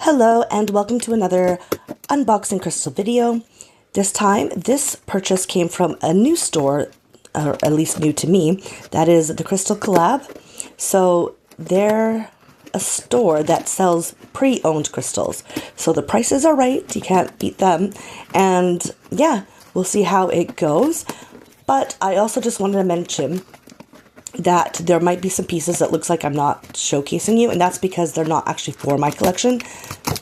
Hello and welcome to another unboxing crystal video. This time, this purchase came from a new store, or at least new to me, that is the Crystal Collab. So they're a store that sells pre-owned crystals. So the prices are right, you can't beat them. And yeah, we'll see how it goes. But I also just wanted to mention that there might be some pieces that looks like I'm not showcasing you, and that's because they're not actually for my collection.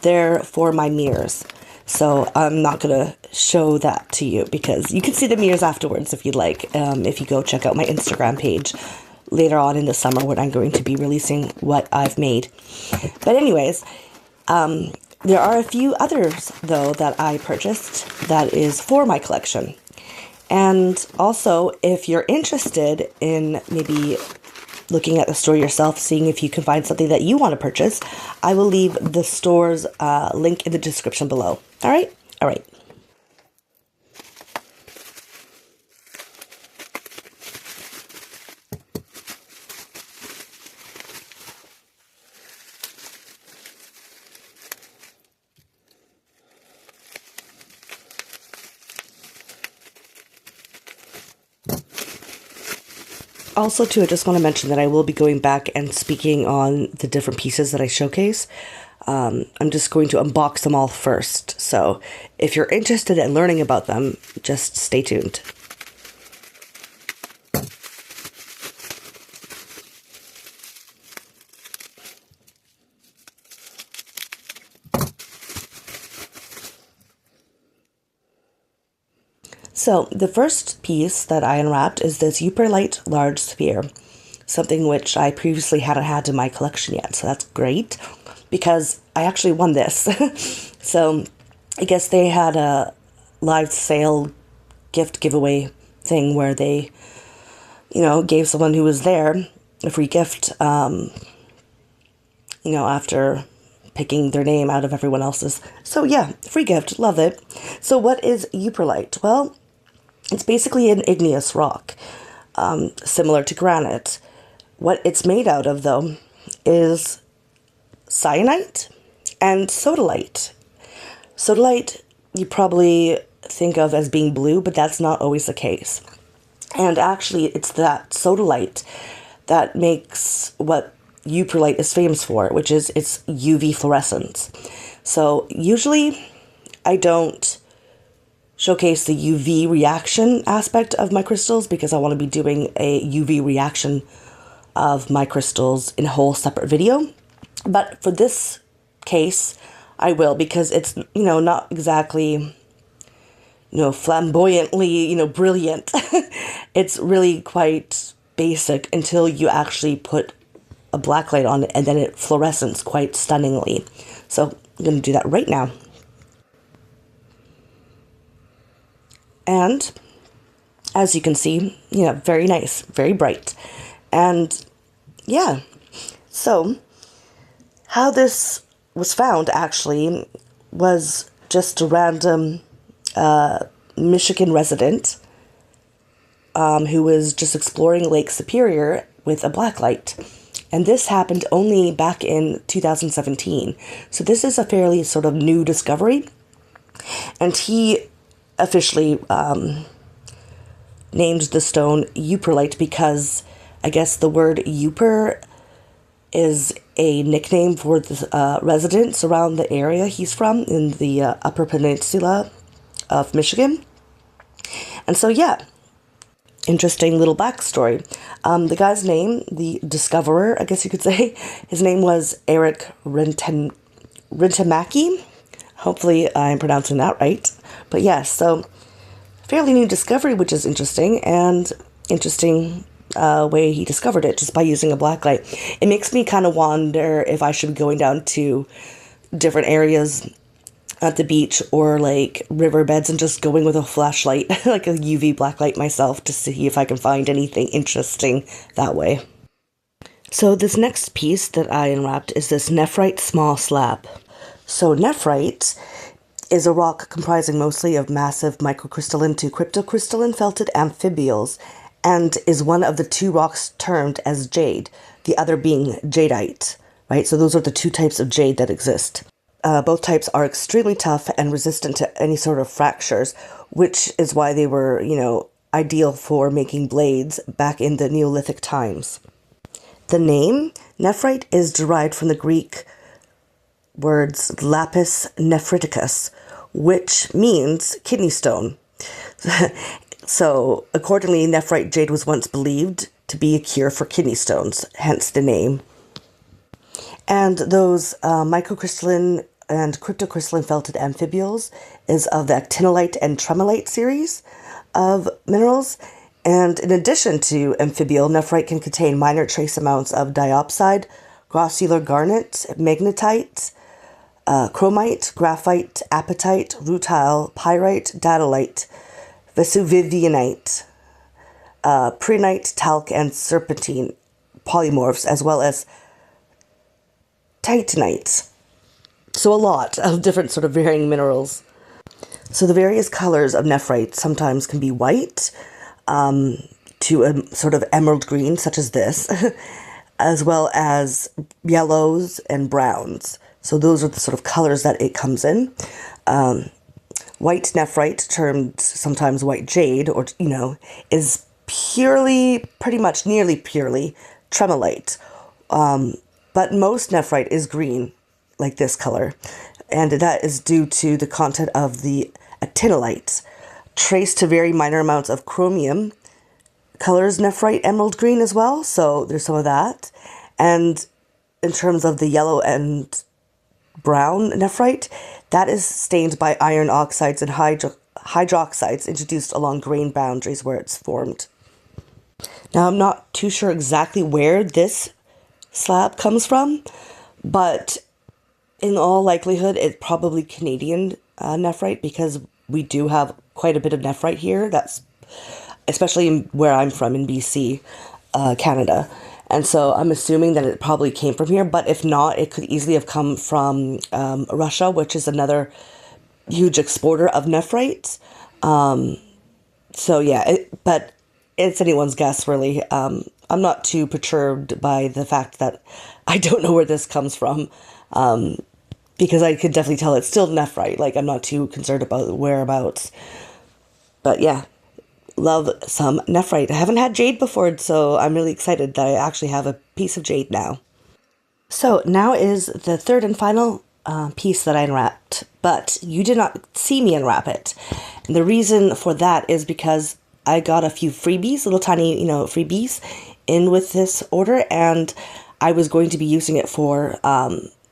They're for my mirrors. So I'm not going to show that to you because you can see the mirrors afterwards if you'd like, if you go check out my Instagram page later on in the summer when I'm going to be releasing what I've made. But anyways, there are a few others, though, that I purchased that is for my collection. And also, if you're interested in maybe looking at the store yourself, seeing if you can find something that you want to purchase, I will leave the store's link in the description below. All right? All right. Also, too, I just want to mention that I will be going back and speaking on the different pieces that I showcase. I'm just going to unbox them all first. So if you're interested in learning about them, just stay tuned. So the first piece that I unwrapped is this Yupperlite large sphere, something which I previously hadn't had in my collection yet. So that's great because I actually won this. So I guess they had a live sale gift giveaway thing where they, gave someone who was there a free gift, after picking their name out of everyone else's. So yeah, free gift, love it. So what is Yupperlite? Well, it's basically an igneous rock, similar to granite. What it's made out of, though, is syenite and sodalite. Sodalite you probably think of as being blue, but that's not always the case. And actually, it's that sodalite that makes what Yupperlite is famous for, which is its UV fluorescence. So usually, I don't showcase the UV reaction aspect of my crystals because I want to be doing a UV reaction of my crystals in a whole separate video. But for this case, I will because it's, not exactly, flamboyantly, brilliant. It's really quite basic until you actually put a black light on it and then it fluoresces quite stunningly. So I'm going to do that right now. And as you can see, very nice, very bright. And yeah, so how this was found actually was just a random Michigan resident who was just exploring Lake Superior with a blacklight. And this happened only back in 2017. So this is a fairly sort of new discovery. And he officially named the stone Yupperlite because I guess the word Yupper is a nickname for the residents around the area he's from in the Upper Peninsula of Michigan. And so, yeah, interesting little backstory. The guy's name, the discoverer, I guess you could say, his name was Eric Rintamaki. Hopefully I'm pronouncing that right. But yes, so fairly new discovery, which is interesting, and interesting way he discovered it just by using a blacklight. It makes me kind of wonder if I should be going down to different areas at the beach or like riverbeds and just going with a flashlight, like a UV blacklight myself to see if I can find anything interesting that way. So this next piece that I unwrapped is this nephrite small slab. So nephrite is a rock comprising mostly of massive microcrystalline to cryptocrystalline felted amphiboles and is one of the two rocks termed as jade, the other being jadeite, right? So those are the two types of jade that exist. Both types are extremely tough and resistant to any sort of fractures, which is why they were, ideal for making blades back in the Neolithic times. The name nephrite is derived from the Greek words lapis nephriticus, which means kidney stone. So, accordingly, nephrite jade was once believed to be a cure for kidney stones, hence the name. And those microcrystalline and cryptocrystalline felted amphiboles is of the actinolite and tremolite series of minerals. And in addition to amphibial, nephrite can contain minor trace amounts of diopside, grossular garnet, magnetite, chromite, graphite, apatite, rutile, pyrite, datolite, vesuvianite, prehnite, talc, and serpentine polymorphs, as well as titanite. So a lot of different sort of varying minerals. So the various colors of nephrite sometimes can be white to a sort of emerald green, such as this, as well as yellows and browns. So those are the sort of colors that it comes in. White nephrite, termed sometimes white jade, or, is purely, pretty much nearly purely tremolite. But most nephrite is green, like this color. And that is due to the content of the actinolite, traced to very minor amounts of chromium. Colors nephrite emerald green as well, so there's some of that. And in terms of the yellow and brown nephrite, that is stained by iron oxides and hydroxides introduced along grain boundaries where it's formed. Now, I'm not too sure exactly where this slab comes from, but in all likelihood, it's probably Canadian nephrite, because we do have quite a bit of nephrite here. That's especially where I'm from in BC, Canada. And so I'm assuming that it probably came from here, but if not, it could easily have come from Russia, which is another huge exporter of nephrite. So yeah, but it's anyone's guess, really. I'm not too perturbed by the fact that I don't know where this comes from, because I could definitely tell it's still nephrite. Like, I'm not too concerned about the whereabouts. But yeah, love some nephrite. I haven't had jade before, so I'm really excited that I actually have a piece of jade now. So now is the third and final piece that I unwrapped, but you did not see me unwrap it. And the reason for that is because I got a few freebies, little tiny, freebies in with this order, and I was going to be using it for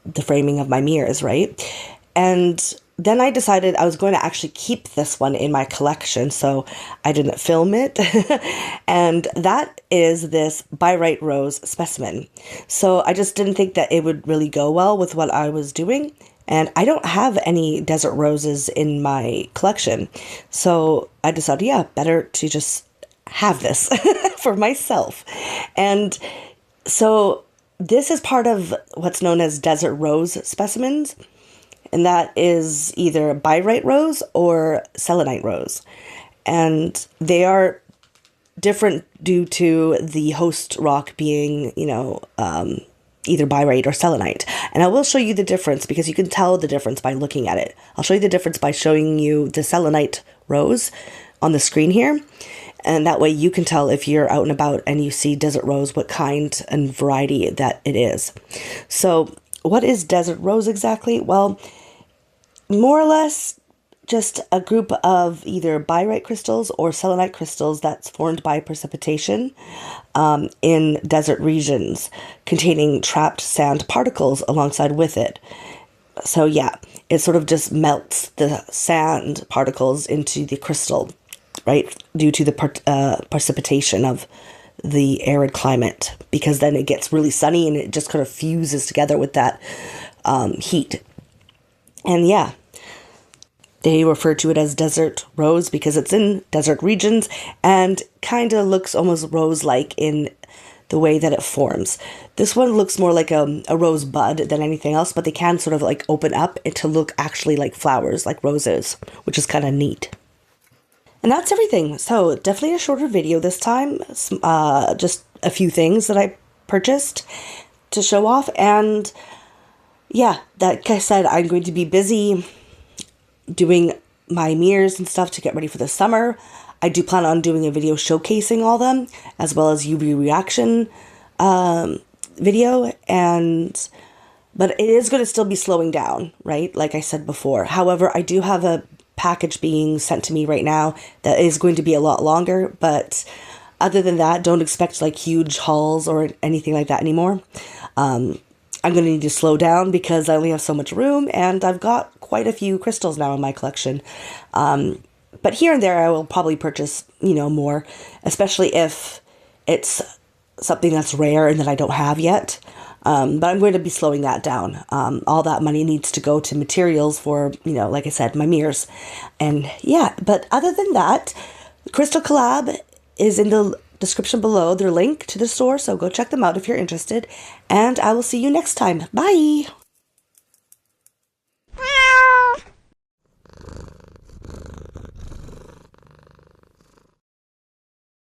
the framing of my mirrors, right? And then I decided I was going to actually keep this one in my collection, so I didn't film it. And that is this Byrite Rose specimen. So I just didn't think that it would really go well with what I was doing. And I don't have any desert roses in my collection. So I decided, yeah, better to just have this for myself. And so this is part of what's known as desert rose specimens. And that is either Byrite Rose or Selenite Rose. And they are different due to the host rock being, either Byrite or Selenite. And I will show you the difference, because you can tell the difference by looking at it. I'll show you the difference by showing you the Selenite Rose on the screen here. And that way you can tell, if you're out and about and you see desert rose, what kind and variety that it is. So what is desert rose exactly? Well, more or less just a group of either Byrite crystals or Selenite crystals that's formed by precipitation in desert regions, containing trapped sand particles alongside with it. So yeah, it sort of just melts the sand particles into the crystal, right, due to the precipitation of the arid climate, because then it gets really sunny and it just kind of fuses together with that heat. And yeah, they refer to it as desert rose because it's in desert regions and kind of looks almost rose-like in the way that it forms. This one looks more like a rose bud than anything else, but they can sort of like open up to look actually like flowers, like roses, which is kind of neat. And that's everything. So definitely a shorter video this time. Just a few things that I purchased to show off. And yeah, like I said, I'm going to be busy doing my mirrors and stuff to get ready for the summer. I do plan on doing a video showcasing all them, as well as UV reaction video, and but it is going to still be slowing down, right? Like I said before. However, I do have a package being sent to me right now that is going to be a lot longer, but other than that, don't expect like huge hauls or anything like that anymore. I'm going to need to slow down because I only have so much room and I've got quite a few crystals now in my collection. But here and there, I will probably purchase, more, especially if it's something that's rare and that I don't have yet. But I'm going to be slowing that down. All that money needs to go to materials for, like I said, my mirrors. And yeah, but other than that, Crystal Collab is in the description below, their link to the store. So go check them out if you're interested. And I will see you next time. Bye.